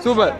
Super.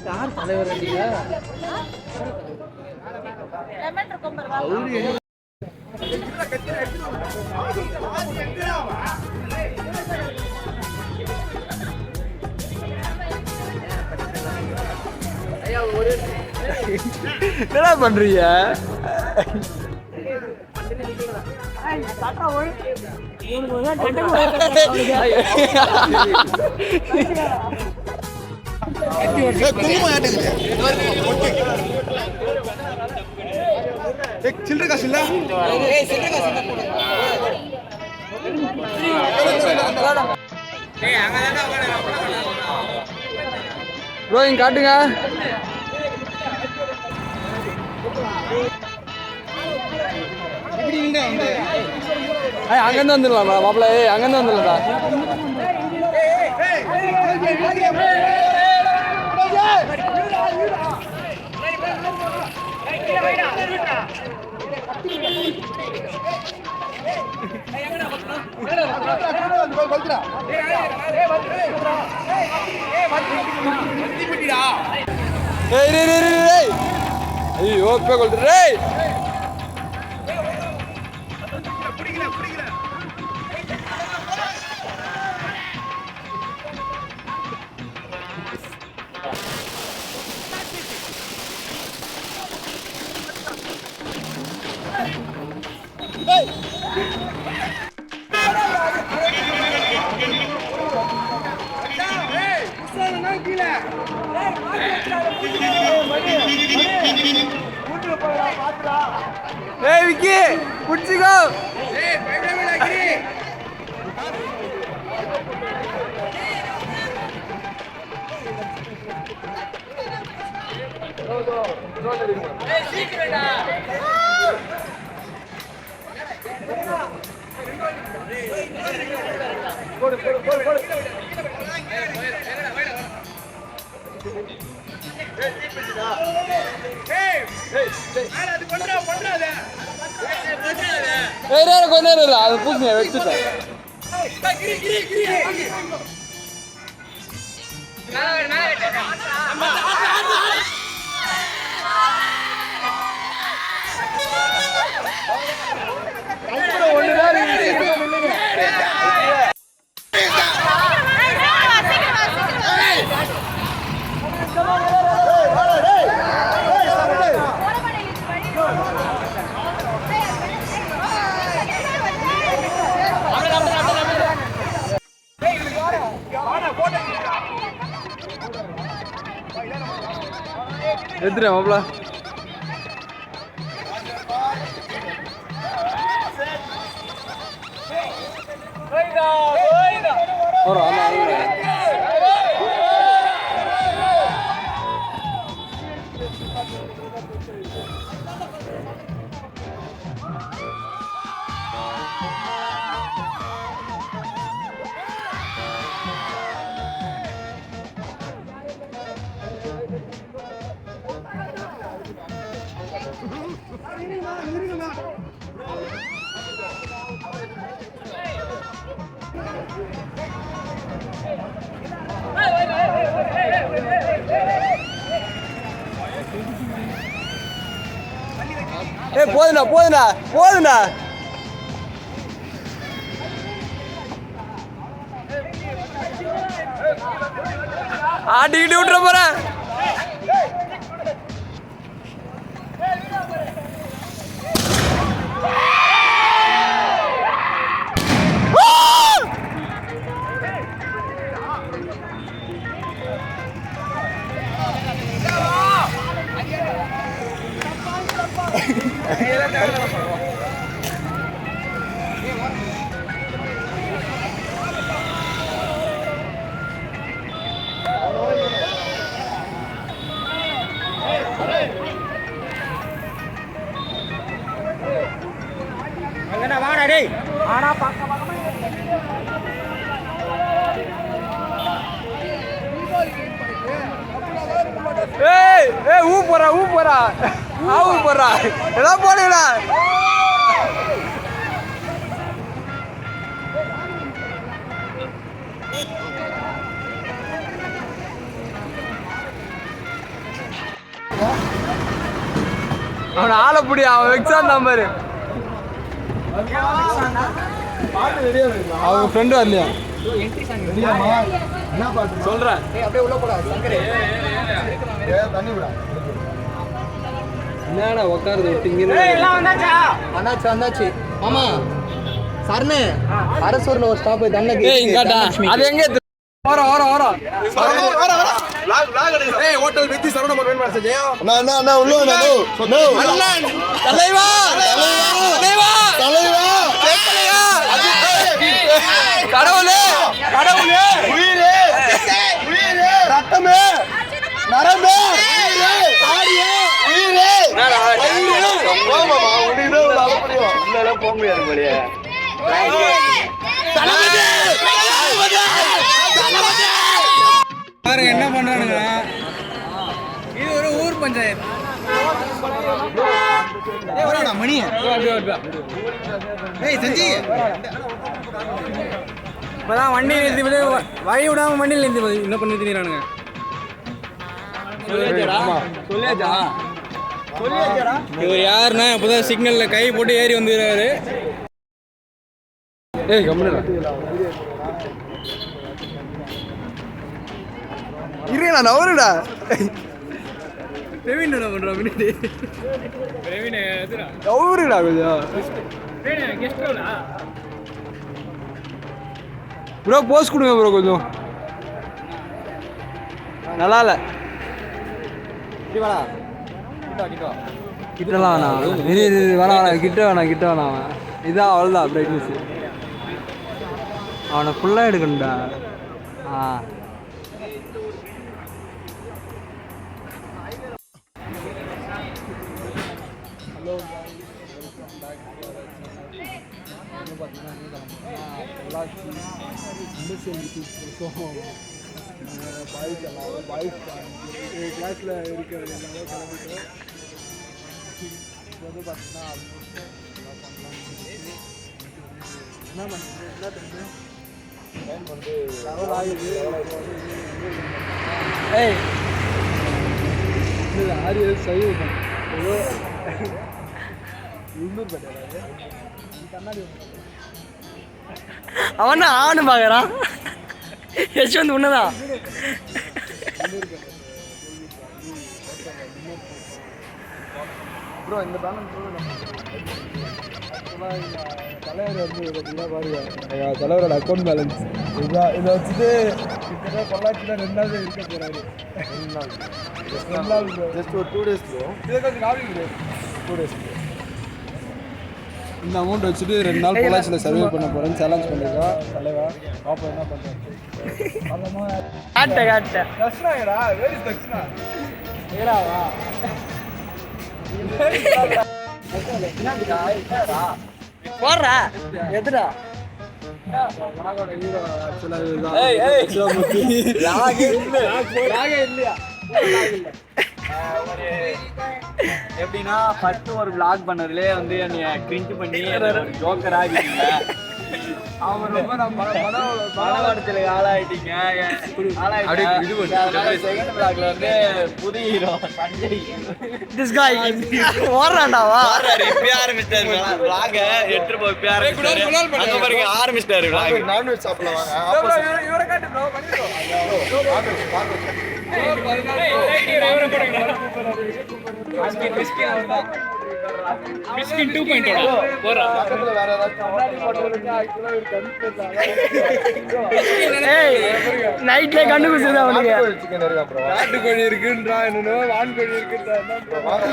யார் தலைவர்? என்ன பண்றீங்க? சில்லற காசு இல்ல ப்ரோ இங்க காட்டுங்க. அங்கிருந்து வந்துடலாம் மாப்பிள்ள. அங்கிருந்து வந்துடலாம்டா. ஐயோ கொல்றே. Hey Vicky, putsigo. Hey, payda lagi. Hey, சீக்கிரடா. போடு. கொஞ்ச நேரம் அது பூசணியா வச்சுட்டேன். எதுடா மாப்ள? ஏய் போதுண்ணா ஆட்டிக்கிட்டு விட்டுற போறேன். ஊ போறா எல்லாம் போனீங்களா? அவன் ஆளப்படி அவன் எக்ஸாம் நம்பர் அவங்க ஃப்ரெண்டு வரலையா சொல்றேன். என்னடா உட்காருது வந்தாச்சு ஆமா சரணு அரசூர்ல ஒரு ஸ்டாப் அது எங்க ஓரம் ஹோட்டல் வித்தி சரவண மோகன் மெசேஜ் நான் உள்ள தலைவா கடவுளே உயிரே ரத்தமே நரம்பே ஆடியே உயிரே மாமா உனிதோ அளப்படியோ இல்ல போக முடியாது போலியே பாருங்க என்ன பண்றானுங்க. இது ஒரு ஊர் பஞ்சாயத்து மணி செஞ்சு இப்பதான் வண்டியில் நிறுத்தி வழி விடாம வண்டியில் நிறுத்தி என்ன பண்ணி திரிறானுங்க. இவர் யாருன்னா இப்பதான் சிக்னல்ல கை போட்டு ஏறி வந்துடுறாரு. ஏய் கம்முனு இருடா நவருடா. பிரவீன் என்ன பண்றா பின்னாடி? பிரவீன் எதுடா நவருடா கொஞ்சம். பிரவீன் கெஸ்ட் ரோலா ப்ரோ போஸ்ட் கொடுங்க ப்ரோ கொஞ்சம் நல்லா இல்லை. கிட்டலாம் வேணாம் இது வேணாம் கிட்ட வேணாம் அவன் இதான் அவ்வளோதான் பிரைட்னஸ் அவனை ஃபுல்லாக எடுக்கணும்டா. ஹலோ கிளாஸில் இருக்கிறது எல்லாமே கிளம்பிட்டோம். வந்து பார்த்தீங்கன்னா என்ன பண்ணுறது என்ன தெரியும் டைம் வந்து லெவல் ஆகுது. ஏய் இல்லை 6 சைவ் ஏதோ இன்னூர் பட்டாரு கண்ணாடி அவன் ஆணு பார்க்குறான். யஷ்வந்த் உன்னதான் ப்ரோ இந்த பேலன்ஸ் தலைவர் வந்து பார்த்தீங்கன்னா பாருங்க தலைவரோட அக்கௌண்ட் பேலன்ஸ் இதுதான். இதை வச்சுட்டு கிட்டத்தட்ட பொள்ளாச்சியில் 2 நாள் இருக்க போகிறாரு. 2 நாள் ஜஸ்ட் ஒரு 2 days ப்ரோ. இதை கொஞ்சம் காமிங்க 2 days இந்த அமௌண்ட் வச்சுட்டு 2 நாள் பொள்ளாச்சியில் சர்வே பண்ண போகிறேன்னு சேலஞ்ச் பண்ணியிருக்கோம் தலைவா. பாப்பா என்ன பண்ணுறேன் தக்ஷனாடா வேர் இஸ் தக்ஷனா ஏராவா போடுறா எதுடா எப்படின்னா ஃபர்ஸ்ட் ஒரு vlog பண்ணதுலேயே வந்து என்னைய கிரிஞ்ச் பண்ணி ஜோக்கர் ஆகிட்டீங்க. அவன் ரொம்ப மனவடத்துல ஆளாயிட்டீங்க. செகண்ட் பிளாக்ல வந்து புது ஹீரோ சஞ்சய். This guy ஓடுறான்டாவா? இப்ப ஆரம்பிச்சாரு vlog. எட்டு போய் இப்ப ஆரம்பிச்சாரு. அங்க பாருங்க ஆரம்பிச்சாரு vlog. நான்வெஜ் சாப்பிடல வாங்க. இவரை காட்டு ப்ரோ பண்ணிரோ. மிஸ்கின் 2.0 போறா. பக்கத்துல வேற ஏதாவது கண்ணாடி போட்டவனுக்கு ஆக்சுவலா ஒரு கன்ஃபியூஸ் ஏய் நைட்ல கண்டுபிடிச்சதா அவனுக்கு. சிக்கன் இருக்கா ப்ரோ? நாட்டுக்கோழி இருக்குன்றா என்னனோ வான்கோழி இருக்குன்றா என்ன ப்ரோ? வாங்க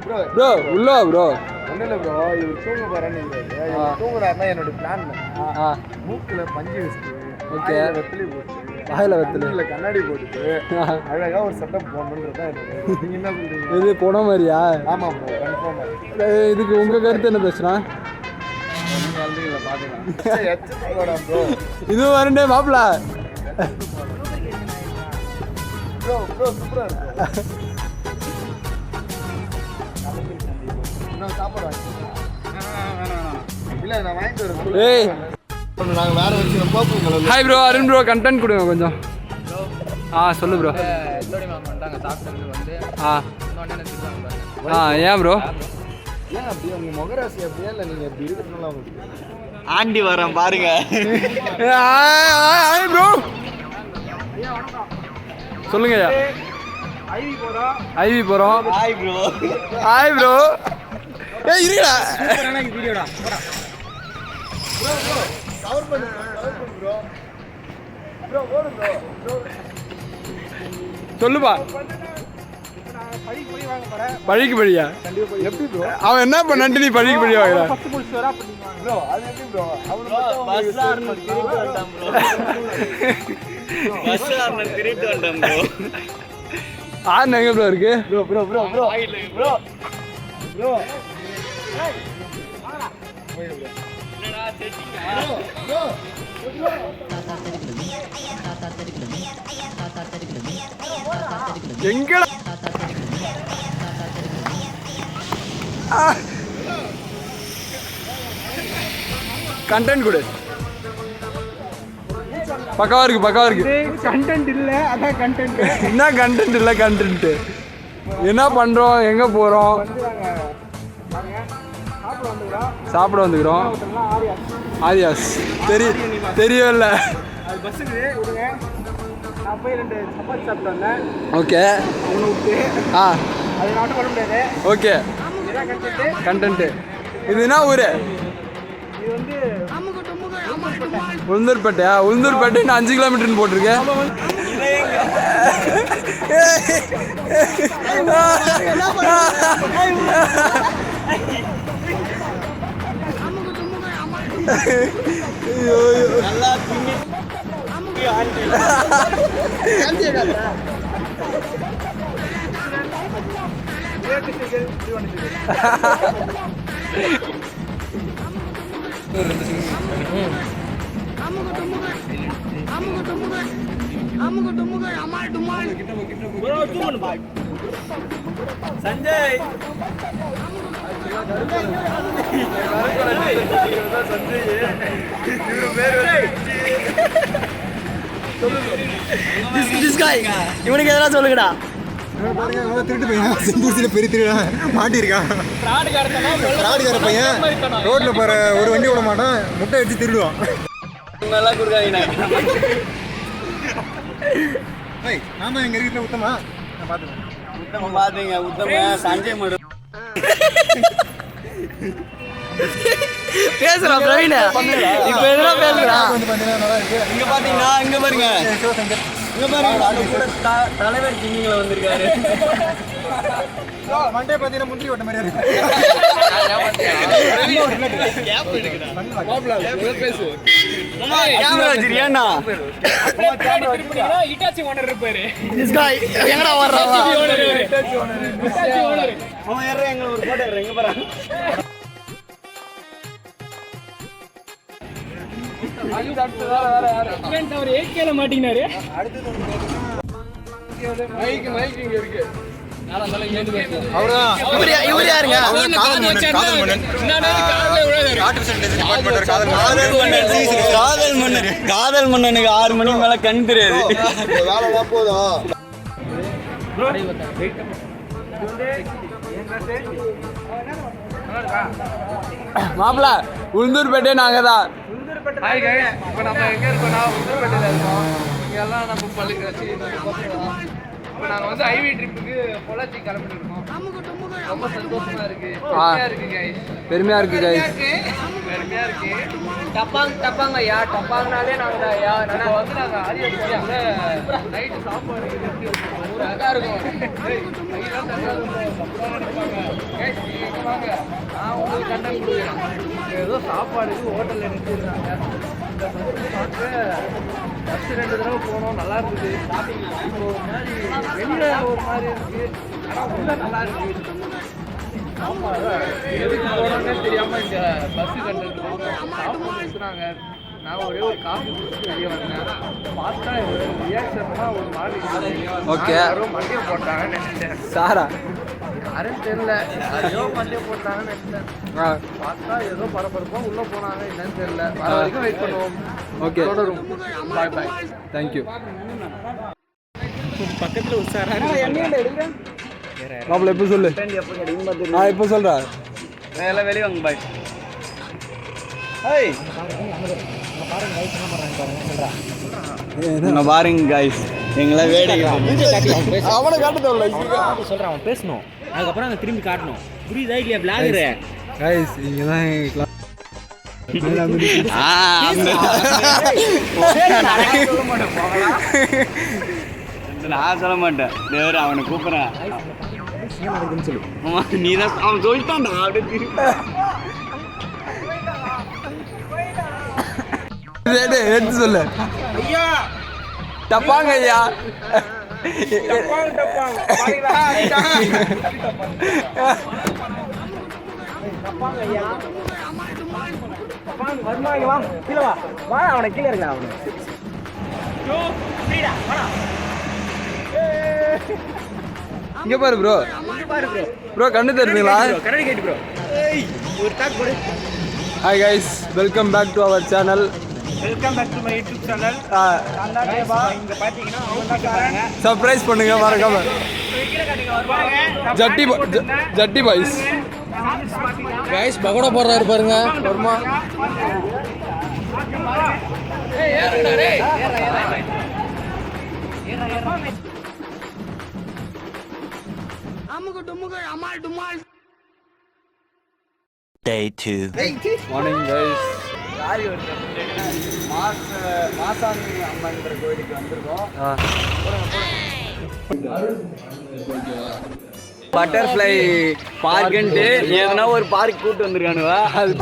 ப்ரோ. ப்ரோ உள்ள ப்ரோ. ஒண்ணுல ப்ரோ இவர் தூங்க போறான்னு தூங்குறாருன்னா என்னோட பிளான். மூக்குல பஞ்சு வச்சுட்டு ஓகே வெத்தலை போட்டு வாயில வெத்தலை கண்ணாடி போட்டுட்டு அழகா ஒரு செட்டப் போடணுன்றது தான் நீங்க என்ன சொல்றீங்க? இது போன மாதிரியா? ஆமா ப்ரோ கன்ஃபார்மா. இதுக்கு உங்க கருத்து என்ன பேசுறா? நீங்க வந்து பாத்துக்கலாம் ப்ரோ. இது வரண்டே மாப்ள ப்ரோ சூப்பரா இருக்கு. நான் சாப்பிடுறேன். இல்ல நான் வாங்கிட்டு வரேன். ஏய் நாங்க வேற வச்சிரோம் பர்பிள் கலர்ல. Hi bro Arun bro content கொடுங்க கொஞ்சம். சொல்லு ப்ரோ. எல்லோடி மாமா வந்தாங்க சாப்பிட்டு வந்து இன்னொன்னு திட்டுவாங்க. ஏன் ப்ரோ? ஏன் அப்படி உங்க முகராசி அப்படியே இல்ல நீங்க எப்படி இருக்கணும்ல உங்களுக்கு? ஆண்டி வரேன் பாருங்க. Hi bro. சொல்லுங்க. ஐவி போறோம். Hi bro. Hi bro. ஏய் இருடா. சூப்பரான வீடியோடா. போடா. ப்ரோ கவர் பண்ணு ப்ரோ. ப்ரோ ஓடு ப்ரோ. சொல்லுப்பா. பழிக்கு பழியா? எப்படி ப்ரோ? அவன் என்ன பண்ணான்ட்டு நீ பழிக்கு பழி வாங்குற? ஃபர்ஸ்ட் புல் ஸ்டோரா பண்ணீங்க ப்ரோ. அது எப்படி ப்ரோ? பஸ் ஆர்னர் திருட்டு வந்தான் ப்ரோ. பஸ் ஆர்னர் திருட்டு வந்தான் ப்ரோ. ஆர்னர் எங்க ப்ரோ இருக்கு? Bro bro bro bro bro bro என்னடா செட்டிங்கா? ப்ரோ எங்கடா கண்டென்ட் கொடு. பக்காவா இருக்கு. கண்டென்ட் இல்ல அதான் கண்டென்ட். என்ன கண்டென்ட் இல்ல கண்டென்ட்? என்ன பண்றோம் எங்க போறோம்? சாப்பிட வந்துக்கிறோம். ஆரியாஸ் தெரியவே இல்லை. அது பஸ்ஸுக்கு விடுங்க. நான் போய் 2 சப்பாத்தி சாப்பிட்டு வந்தேன். ஓகே ஒன்று விட்டு அது நாட்டு பண்ண முடியாது. ஓகே இதான் கண்டென்ட். கண்டென்ட். இது என்ன ஊரு? இது வந்து உளுந்தூர்பேட்டையா? உளுந்தூர்பேட்டை நான் 5 கிலோமீட்டர்னு போட்டிருக்கேன். நல்லா தின்னி ஆண்டி சஞ்சய் இவனுக்கு எதனா சொல்லுங்கடா. திருட்டு பையன் செந்தூர்சியில் பெரிய திருடா மாட்டியிருக்கான். ஃப்ராடுக்கார பையன் ரோட்டில் போகிற ஒரு வண்டி விட மாட்டான், முட்டை வச்சு திருடுவான். நல்லா கொடுக்காதீங்க. ஆமாம் எங்கள் வீட்டில் உத்தமா நான் பார்த்துக்கேன். உத்தம பாத்தீங்க உத்தம சஞ்சய் மட்டும் பேசுறா பிரவீன். இப்ப எதுனா பேசுறா. இங்க பாத்தீங்கன்னா இங்க பாருங்க இங்க பாருங்க தலைவர் ஜிம்மிங்ல வந்திருக்காரு. மண்டே பார்த்தீங்கன்னா முந்திரி ஓட்ட மாதிரி இருக்கு. எங்கடா வர்றா? எங்களை ஒரு போட்டோ எங்க பாருங்க. அவர் ஏகேல மாட்டினாரு. மைக் இங்க இருக்கு. இவரு யாருங்க? காதல் மன்னனுக்கு 6 மணிக்கு மேல கண் தெரியாது. வேலைலாம் போதும். மாப்பிள உளுந்தூர்பேட்டே நாங்க தான். ஹாய் கைஸ், இப்போ நம்ம எங்கே இருக்கோம்னா உளுந்தூர்பேட்டையில் இருக்கோம். இங்கே எல்லாம் நம்ம பள்ளிக்கு இப்போ நாங்கள் வந்து ஐவி ட்ரிப்புக்கு பொள்ளாச்சி கிளம்பிட்டு இருக்கோம். ரொம்ப சந்தோஷமா இருக்கு. பெருமையா இருக்கு கைஸ். பெருமையா இருக்கு. டப்பாங்க ஐயா, டப்பாங்கனாலே நாங்கள் ஐயா நாங்கள் வந்து நாங்கள் ஆரியத்தில் நைட்டு சாப்பாடு அழகாக இருக்கும். வாங்க, நான் உங்களுக்கு கண்டன் கொடுக்குறேன். ஏதோ சாப்பாடுக்கு ஹோட்டலில் நிறுத்திடுறாங்க. இந்த ஃபஸ்ட்டு 2 தடவை போனோம், நல்லா இருக்குது. இப்போ ஒரு மாதிரி வெளியில் ஒரு மாதிரி இருக்குது, ஆனால் உள்ள நல்லா இருக்குது. எதுக்கு போனோன்னே தெரியாமல் இந்த பஸ்ஸு கண்டக்டர் சாப்பிட்டு நிறுத்துனாங்க. நான் ஒரே ஒரு காஃபி குடிச்சிட்டு வெளியே வந்தேன். பார்த்தா ரியாக்ஷன்லாம் ஒரு மாதிரி ஓகே. யாரும் மண்டியம் போட்டாங்கன்னு நினைச்சேன். சாரா யாரும் தெரியல, யாரையோ மண்டியம் போட்டாங்கன்னு நினைச்சேன். பார்த்தா ஏதோ பரபரப்பாக உள்ளே போனாங்க, என்னன்னு தெரியல. வர வரைக்கும் வெயிட் பண்ணுவோம். ஓகே, தொடரும். பாய் பாய். தேங்க்யூ. பக்கத்தில் உஷாரா மாப்பிள்ள இப்போ சொல்லு. இப்போ சொல்கிறேன். எல்லாம் வெளியே வாங்க பாய். பாருங்க கைஸ், எங்களை வேடிக்கை அவனை காட்டல சொல்றான், அவன் பேசணும், அதுக்கப்புறம் அங்க திரும்பி காட்டணும். புரியுதா இல்லையா? விளாடுற கைஸ் இங்கே தான் நான் சொல்ல மாட்டேன். தேவர் அவனை கூப்பிட்றேன். நீ தான் அவன் சொல்லிட்டான்டா. அப்படியே எடுத்து சொல்லு. டப்பாங்க ஐயா. அவனை கீழே இருக்கா? அவனு இங்க பாரு ப்ரோ. ப்ரோ கண்ணு தெரியுங்களா? கரடி கேட்டு bro. Hi guys, welcome back to our channel. Welcome back to my YouTube channel. இங்க பாத்தீங்கன்னா சர்ப்ரைஸ் பண்ணுங்க மறக்காம. ஜட்டி பாய்ஸ் கைஸ் பகோடா போடுறாரு பாருங்க. வருமா? Day 2. Morning guys. மாசாணி அம்மன்ற கோயிலுக்கு வந்திருக்கோம். பட்டர்ஃப்ளை பார்க்குன்ட்டு எதனா ஒரு பார்க் கூப்பிட்டு வந்திருக்கானுவா. அது